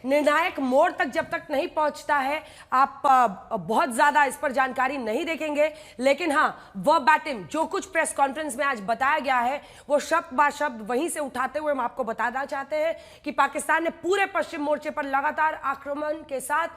निर्णायक मोड़ तक जब तक नहीं पहुंचता है आप बहुत ज्यादा इस पर जानकारी नहीं देखेंगे। लेकिन हाँ, वर्बैटिम जो कुछ प्रेस कॉन्फ्रेंस में आज बताया गया है वो शब्द बाय शब्द वहीं से उठाते हुए हम आपको बताना चाहते हैं कि पाकिस्तान ने पूरे पश्चिम मोर्चे पर लगातार आक्रमण के साथ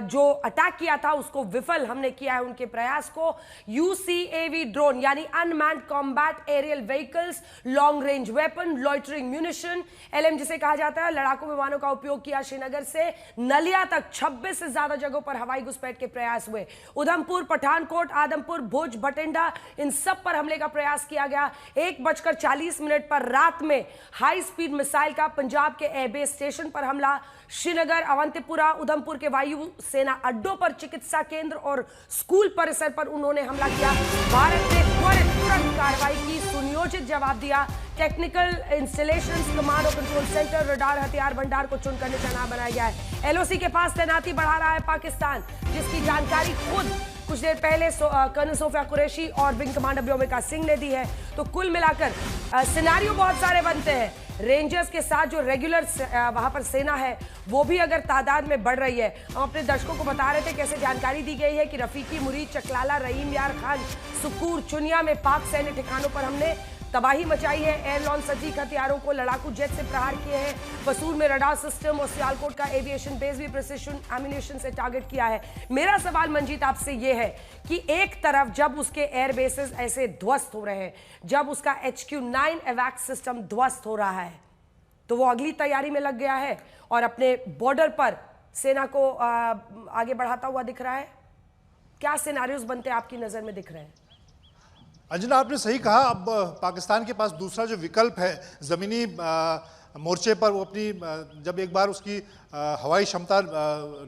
जो अटैक किया था उसको विफल हमने किया है। उनके प्रयास को UCAV ड्रोन यानी unmanned combat aerial vehicles, long range weapon, loitering munition, LM जिसे कहा जाता है, लड़ाकू विमानों का उपयोग किया। श्रीनगर से नलिया तक 26 से ज्यादा जगहों पर हवाई घुसपैठ के प्रयास हुए। उधमपुर, पठानकोट, आदमपुर, भुज, बठिंडा, इन सब पर हमले का प्रयास किया गया। 1:40 पर रात में हाई स्पीड मिसाइल का पंजाब के एयरबेस स्टेशन पर हमला। श्रीनगर, अवंतीपुरा, उधमपुर के वायु सेना अड्डों पर, चिकित्सा केंद्र और स्कूल परिसर पर उन्होंने हमला किया। भारत ने तुरंत कार्रवाई की, सुनियोजित जवाब दिया। टेक्निकल इंस्टॉलेशंस, कमांड और कंट्रोल सेंटर, रडार, हथियार भंडार को चुनकर निशाना बनाया गया है। LOC के पास तैनाती बढ़ा रहा है पाकिस्तान, जिसकी जानकारी खुद कुछ देर पहले कर्नल सोफिया कुरैशी और विंग कमांडर व्योमिका सिंह ने दी है। तो कुल मिलाकर सिनेरियो बहुत सारे बनते हैं। रेंजर्स के साथ जो रेगुलर वहां पर सेना है वो भी अगर तादाद में बढ़ रही है। हम अपने दर्शकों को बता रहे थे कैसे जानकारी दी गई है कि रफीकी, मुरीद, चकलाला, रहीम यार खान, सुकूर, चुनिया में पाक सैन्य ठिकानों पर हमने तबाही मचाई है। एयर लॉन्च सटीक हथियारों को लड़ाकू जेट से प्रहार किए हैं। वसूल में रडार सिस्टम और सियालकोट का एविएशन बेस भी प्रिसिशन एम्युनिशन से टारगेट किया है। मेरा सवाल मंजीत आपसे यह है कि एक तरफ जब उसके एयर बेसेस ऐसे ध्वस्त हो रहे हैं, जब उसका HQ-9 एवैक सिस्टम ध्वस्त हो रहा है, तो वो अगली तैयारी में लग गया है और अपने बॉर्डर पर सेना को आगे बढ़ाता हुआ दिख रहा है। क्या सिनेरियोस बनते आपकी नजर में दिख रहे हैं? अंजना, आपने सही कहा। अब पाकिस्तान के पास दूसरा जो विकल्प है जमीनी मोर्चे पर, वो अपनी जब एक बार उसकी हवाई क्षमता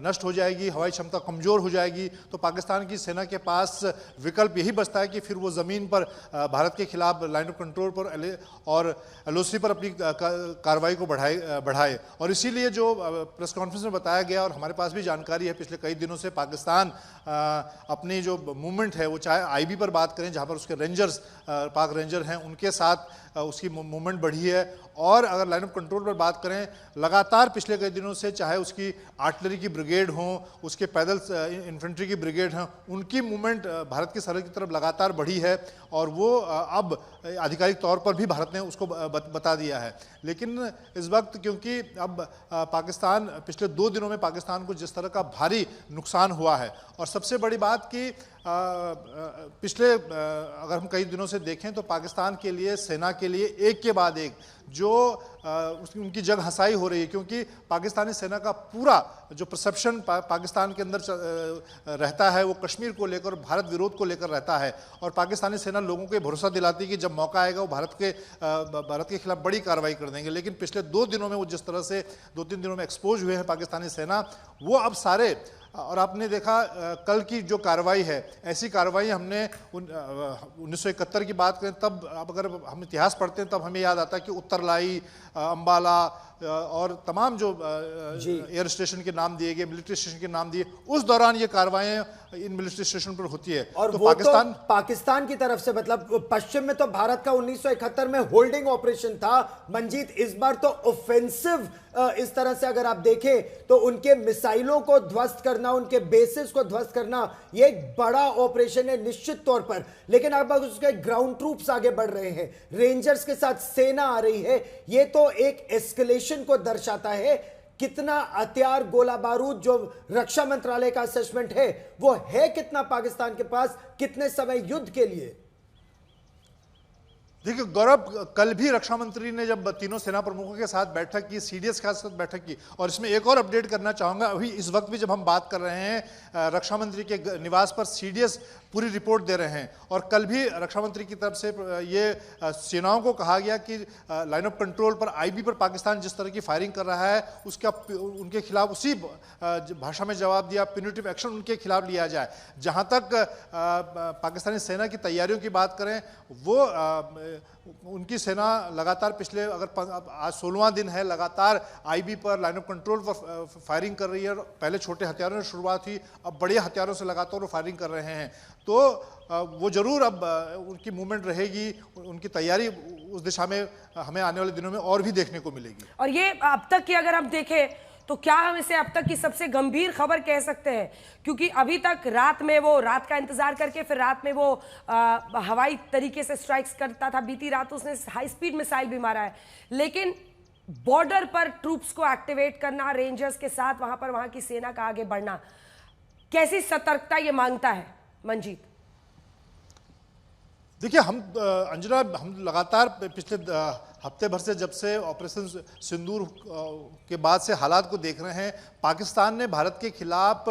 नष्ट हो जाएगी, हवाई क्षमता कमज़ोर हो जाएगी, तो पाकिस्तान की सेना के पास विकल्प यही बचता है कि फिर वो ज़मीन पर भारत के खिलाफ लाइन ऑफ कंट्रोल पर और LOC पर अपनी कार्रवाई को बढ़ाए। और इसीलिए जो प्रेस कॉन्फ्रेंस में बताया गया और हमारे पास भी जानकारी है, पिछले कई दिनों से पाकिस्तान अपनी जो मूवमेंट है, वो चाहे IB पर बात करें जहाँ पर उसके रेंजर्स पाक रेंजर हैं, उनके साथ उसकी मूवमेंट बढ़ी है। और अगर लाइन ऑफ कंट्रोल पर बात करें, लगातार पिछले कई दिनों से चाहे उसकी आर्टिलरी की ब्रिगेड हो, उसके पैदल इन्फेंट्री की ब्रिगेड हो, उनकी मूवमेंट भारत की सरहद की तरफ लगातार बढ़ी है। और वो अब आधिकारिक तौर पर भी भारत ने उसको बता दिया है। लेकिन इस वक्त क्योंकि अब पाकिस्तान, पिछले 2 दिनों में पाकिस्तान को जिस तरह का भारी नुकसान हुआ है, और सबसे बड़ी बात कि पिछले अगर हम कई दिनों से देखें तो पाकिस्तान के लिए, सेना के लिए एक के बाद एक जो उनकी जग हंसाई हो रही है। क्योंकि पाकिस्तानी सेना का पूरा जो परसेप्शन पाकिस्तान के अंदर रहता है वो कश्मीर को लेकर, भारत विरोध को लेकर रहता है। और पाकिस्तानी सेना लोगों को भरोसा दिलाती है कि जब मौका आएगा वो भारत के खिलाफ बड़ी कार्रवाई कर देंगे। लेकिन पिछले 2 दिनों में वो जिस तरह से 2-3 दिनों में एक्सपोज हुए हैं पाकिस्तानी सेना, वो अब सारे, और आपने देखा कल की जो कार्रवाई है, ऐसी कार्रवाई हमने 1971 की बात करें तब, अब अगर हम इतिहास पढ़ते हैं तब हमें याद आता है कि उत्तरलाई, अंबाला और तमाम जो एयर स्टेशन के नाम दिए गए, मिलिट्री स्टेशन के नाम दिए, उस दौरान ये कार्रवाइयां इन मिलिट्री स्टेशन पर होती है। और तो वो पाकिस्तान की तरफ से, मतलब पश्चिम में तो भारत का 1971 में होल्डिंग ऑपरेशन था मंजीत, इस बार तो ऑफेंसिव, इस तरह से अगर आप देखें तो उनके मिसाइलों को ध्वस्त करना, उनके बेसिस को ध्वस्त करना, ये एक बड़ा ऑपरेशन है निश्चित तौर पर। लेकिन अब उसके ग्राउंड ट्रूप्स आगे बढ़ रहे हैं, रेंजर्स के साथ सेना आ रही है, ये तो एक एस्केलेशन को दर्शाता है। कितना हथियार, गोला बारूद, जो रक्षा मंत्रालय का असेसमेंट है वो है कितना पाकिस्तान के पास, कितने समय युद्ध के लिए? देखिए गौरव, कल भी रक्षा मंत्री ने जब तीनों सेना प्रमुखों के साथ बैठक की, CDS के साथ बैठक की, और इसमें एक और अपडेट करना चाहूँगा, अभी इस वक्त भी जब हम बात कर रहे हैं रक्षा मंत्री के निवास पर CDS पूरी रिपोर्ट दे रहे हैं। और कल भी रक्षा मंत्री की तरफ से ये सेनाओं को कहा गया कि लाइन ऑफ कंट्रोल पर, IB पर पाकिस्तान जिस तरह की फायरिंग कर रहा है उसका उनके खिलाफ उसी भाषा में जवाब दिया, प्यूनिटिव एक्शन उनके खिलाफ लिया जाए। जहाँ तक पाकिस्तानी सेना की तैयारियों की बात करें, वो उनकी सेना लगातार पिछले, अगर आज 16वां दिन है, लगातार IB पर, लाइन ऑफ कंट्रोल पर फायरिंग कर रही है। पहले छोटे हथियारों से शुरुआत हुई, अब बड़े हथियारों से लगातार वो फायरिंग कर रहे हैं। तो वो जरूर अब उनकी मूवमेंट रहेगी, उनकी तैयारी उस दिशा में हमें आने वाले दिनों में और भी देखने को मिलेगी। और ये अब तक की अगर हम देखें तो क्या हम इसे अब तक की सबसे गंभीर खबर कह सकते हैं? क्योंकि अभी तक रात में वो रात का इंतजार करके फिर रात में वो हवाई तरीके से स्ट्राइक्स करता था। बीती रात उसने हाई स्पीड मिसाइल भी मारा है, लेकिन बॉर्डर पर ट्रूप्स को एक्टिवेट करना, रेंजर्स के साथ वहां की सेना का आगे बढ़ना, कैसी सतर्कता ये मांगता है मंजीत? देखिए, अंजना, हम लगातार पिछले हफ्ते भर से, जब से ऑपरेशन सिंदूर के बाद से हालात को देख रहे हैं। पाकिस्तान ने भारत के खिलाफ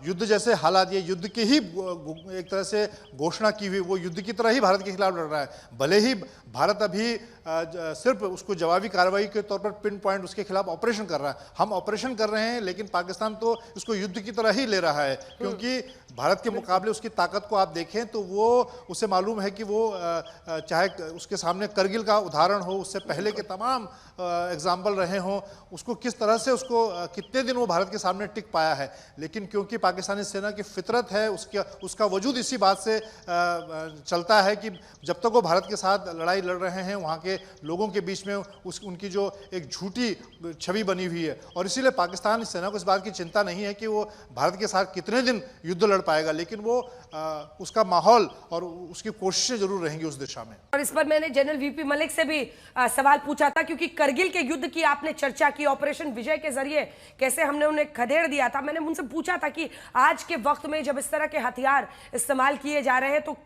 युद्ध जैसे हालात, ये युद्ध की ही एक तरह से घोषणा की हुई, वो युद्ध की तरह ही भारत के खिलाफ लड़ रहा है। भले ही भारत अभी सिर्फ उसको जवाबी कार्रवाई के तौर पर पिन पॉइंट उसके खिलाफ ऑपरेशन कर रहा है, हम ऑपरेशन कर रहे हैं, लेकिन पाकिस्तान तो इसको युद्ध की तरह ही ले रहा है। क्योंकि भारत के मुकाबले उसकी ताकत को आप देखें तो वो, उसे मालूम है कि वो चाहे उसके सामने करगिल का उदाहरण हो, उससे पहले के तमाम एग्जाम्पल रहे हों, उसको किस तरह से उसको कितने दिन वो भारत के सामने टिक पाया है। लेकिन क्योंकि पाकिस्तानी सेना की फितरत है, उसका वजूद इसी बात से चलता है कि जब तक वो भारत के साथ लड़ाई लड़ रहे हैं, वहाँ के लोगों के बीच में उनकी जो एक झूठी छवि बनी हुई है, और इसीलिए पाकिस्तान सेना को इस बात की चिंता नहीं है कि वो भारत के साथ कितने दिन युद्ध लड़ पाएगा, लेकिन वो उसका माहौल और उसकी कोशिशें जरूर रहेंगी उस दिशा में। और इस पर मैंने जनरल वीपी मलिक से भी सवाल पूछा था, क्योंकि करगिल के युद्ध की आपने चर्चा की, ऑपरेशन विजय के जरिए कैसे हमने उन्हें खदेड़ दिया था। मैंने उनसे पूछा था कि आज के वक्त में जब इस तरह के हथियार इस्तेमाल किए जा रहे हैं, तो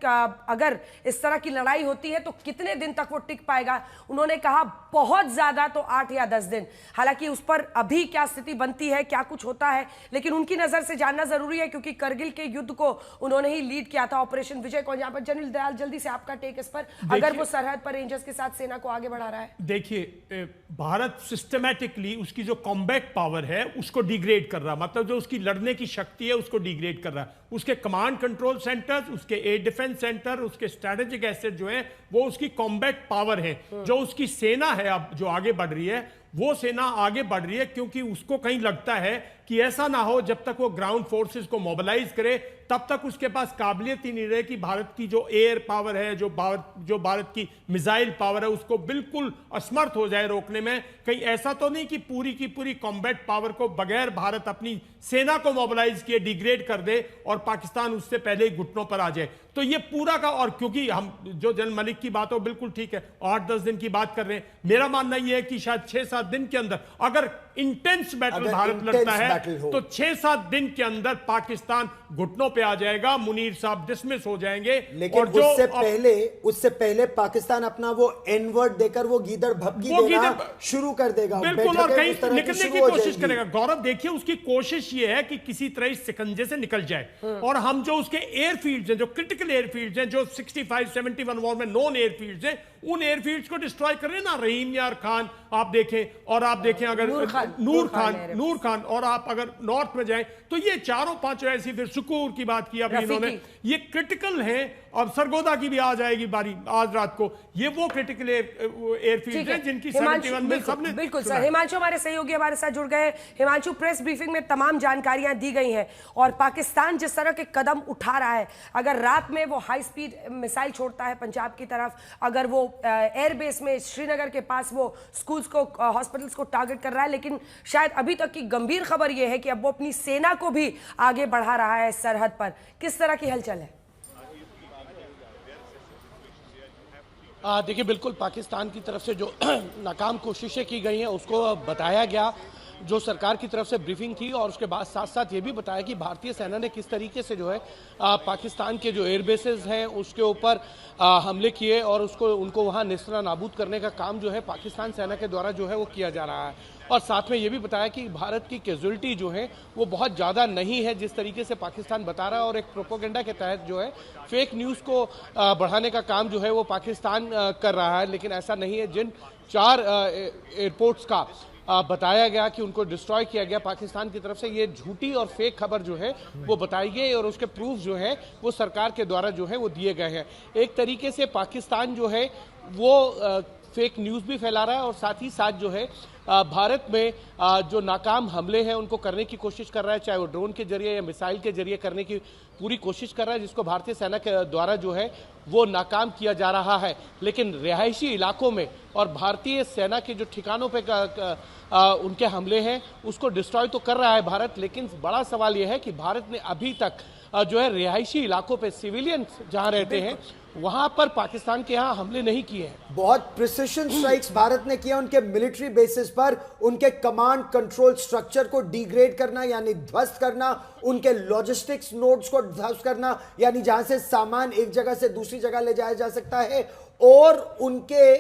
अगर इस तरह की लड़ाई होती है तो कितने दिन तक वो टिक पाएगा? उन्होंने कहा बहुत ज्यादा तो 8 या 10 दिन। हालांकि उस पर अभी क्या स्थिति बनती है, क्या कुछ होता है, लेकिन उनकी नजर से जानना जरूरी है, क्योंकि करगिल के युद्ध को उन्होंने ही लीड किया था, ऑपरेशन विजय को। यहाँ पर जनरल दयाल, जल्दी से आपका टेक इस पर, अगर वो सरहद पर रेंजर्स के साथ सेना को आगे बढ़ा रहा है। देखिए, भारत सिस्टमैटिकली उसकी जो कॉम्बैट पावर है उसको डिग्रेड कर रहा, मतलब जो उसकी लड़ने की शक्ति है उसको डिग्रेड कर रहा है। उसके कमांड कंट्रोल सेंटर्स, उसके एयर डिफेंस सेंटर, उसके स्ट्रेटेजिक एसेट जो है वो उसकी कॉम्बैट पावर है। जो उसकी सेना है अब जो आगे बढ़ रही है, वो सेना आगे बढ़ रही है क्योंकि उसको कहीं लगता है कि ऐसा ना हो जब तक वो ग्राउंड फोर्सेस को मोबिलाइज करे तब तक उसके पास काबिलियत ही नहीं रहे कि भारत की जो एयर पावर है, जो भारत की मिसाइल पावर है, उसको बिल्कुल असमर्थ हो जाए रोकने में। कहीं ऐसा तो नहीं कि पूरी कॉम्बैट पावर को बगैर भारत अपनी सेना को मोबिलाइज किए डिग्रेड कर दे और पाकिस्तान उससे पहले ही घुटनों पर आ जाए। तो ये पूरा का, और क्योंकि हम जो जनरल मलिक की बात हो बिल्कुल ठीक है, 8-10 दिन की बात कर रहे हैं। मेरा मानना यह है कि शायद 6-7 दिन के अंदर, अगर इंटेंस बैटल भारत लड़ता है तो 6-7 दिन के अंदर पाकिस्तान घुटनों पे आ जाएगा, मुनीर साहब डिसमिस हो जाएंगे। लेकिन और उससे पहले पाकिस्तान अपना वो एनवर्ड देकर वो गीदड़ भपकी देना शुरू कर देगा, बिल्कुल, और कहीं निकलने की कोशिश करेगा। गौरव, देखिए उसकी कोशिश ये है कि किसी तरह इस शिकंजे से निकल जाए, और हम जो उसके एयरफील्ड्स हैं, जो क्रिटिकल एयरफील्ड्स हैं, जो 65-71 वॉर में नॉन एयरफील्ड्स हैं, उन एयरफील्ड्स को डिस्ट्रॉय कर रहे हैं ना। रहीम यार खान आप देखें, और आप देखें अगर नूर खान, और आप अगर नॉर्थ में जाएं तो ये 4-5 ऐसी, फिर सुकूर की बात की अभी इन्होंने, ये क्रिटिकल हैं। अब सरगोदा की भी आ जाएगी बारी आज रात को। ये वो क्रिटिकल एयरफील्ड हैं जिनकी 71 में सबने, बिल्कुल सर। हिमांशु हमारे सहयोगी हमारे साथ जुड़ गए। हिमांशु, प्रेस ब्रीफिंग में तमाम जानकारियां दी गई हैं, और पाकिस्तान जिस तरह के कदम उठा रहा है, अगर रात में वो हाई स्पीड मिसाइल छोड़ता है पंजाब की तरफ, अगर वो एयरबेस में श्रीनगर के पास वो स्कूल्स को, हॉस्पिटल्स को टारगेट कर रहा है, लेकिन शायद अभी तक की गंभीर खबर यह है कि अब वो अपनी सेना को भी आगे बढ़ा रहा है सरहद पर। किस तरह की हलचल है? देखिए, बिल्कुल पाकिस्तान की तरफ से जो नाकाम कोशिशें की गई हैं उसको बताया गया, जो सरकार की तरफ से ब्रीफिंग थी, और उसके बाद साथ साथ ये भी बताया कि भारतीय सेना ने किस तरीके से जो है पाकिस्तान के जो एयरबेसेस हैं उसके ऊपर हमले किए, और उनको वहाँ निस्तना नाबूद करने का काम जो है पाकिस्तान सेना के द्वारा जो है वो किया जा रहा है। और साथ में ये भी बताया कि भारत की कैजुअल्टी जो है वो बहुत ज़्यादा नहीं है जिस तरीके से पाकिस्तान बता रहा है, और एक प्रोपोगेंडा के तहत जो है फेक न्यूज़ को बढ़ाने का काम जो है वो पाकिस्तान कर रहा है। लेकिन ऐसा नहीं है। जिन 4 एयरपोर्ट्स का बताया गया कि उनको डिस्ट्रॉय किया गया पाकिस्तान की तरफ से, ये झूठी और फेक खबर जो है वो बताई गई, और उसके प्रूफ जो है वो सरकार के द्वारा जो है वो दिए गए हैं। एक तरीके से पाकिस्तान जो है वो फेक न्यूज़ भी फैला रहा है और साथ ही साथ जो है भारत में जो नाकाम हमले हैं उनको करने की कोशिश कर रहा है, चाहे वो ड्रोन के जरिए या मिसाइल के जरिए करने की पूरी कोशिश कर रहा है, जिसको भारतीय सेना के द्वारा जो है वो नाकाम किया जा रहा है। लेकिन रिहायशी इलाकों में और भारतीय सेना के जो ठिकानों पे उनके हमले हैं उसको डिस्ट्रॉय तो कर रहा है भारत, लेकिन बड़ा सवाल यह है कि भारत ने अभी तक जो है रिहायशी इलाकों पे सिविलियंस जहां रहते हैं वहां पर पाकिस्तान के यहाँ हमले नहीं किए हैं। बहुत प्रिसिशन स्ट्राइक्स भारत ने किया उनके मिलिट्री बेसिस पर, उनके कमांड कंट्रोल स्ट्रक्चर को डिग्रेड करना यानी ध्वस्त करना, उनके लॉजिस्टिक्स नोड्स को ध्वस्त करना यानी जहां से सामान एक जगह से दूसरी जगह ले जाया जा सकता है, और उनके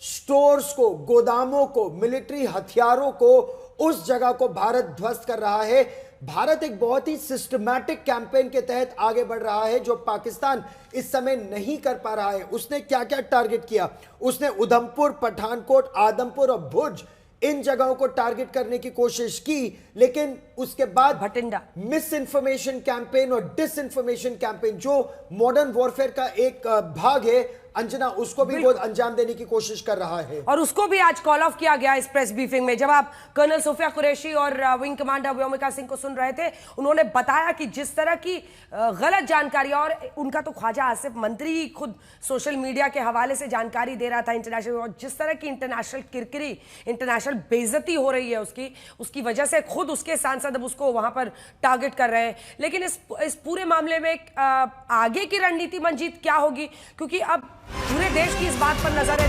स्टोर्स को, गोदामों को, मिलिट्री हथियारों को, उस जगह को भारत ध्वस्त कर रहा है। भारत एक बहुत ही सिस्टमैटिक कैंपेन के तहत आगे बढ़ रहा है जो पाकिस्तान इस समय नहीं कर पा रहा है। उसने क्या क्या टारगेट किया? उसने उधमपुर, पठानकोट, आदमपुर और भुज इन जगहों को टारगेट करने की कोशिश की, लेकिन उसके बाद भटिंडा मिस इन्फॉर्मेशन कैंपेन और डिसइंफॉर्मेशन कैंपेन जो मॉडर्न वॉरफेयर का एक भाग है, अंजना, उसको भी वो अंजाम देने की कोशिश कर रहा है। और उसको भी आज कॉल ऑफ किया गया इस प्रेस ब्रीफिंग में। जब आप कर्नल सोफिया कुरैशी और विंग कमांडर व्योमिका सिंह को सुन रहे थे, उन्होंने बताया कि जिस तरह की गलत जानकारी, और उनका तो ख्वाजा आसिफ मंत्री ही खुद सोशल मीडिया के हवाले से जानकारी दे रहा था इंटरनेशनल, और जिस तरह की इंटरनेशनल किरकिरी, इंटरनेशनल बेइज्जती हो रही है उसकी वजह से खुद उसके सांसद अब उसको वहां पर टारगेट कर रहे हैं। लेकिन इस पूरे मामले में आगे की रणनीति मंजीत क्या होगी, क्योंकि अब पूरे देश की इस बात पर नजर है।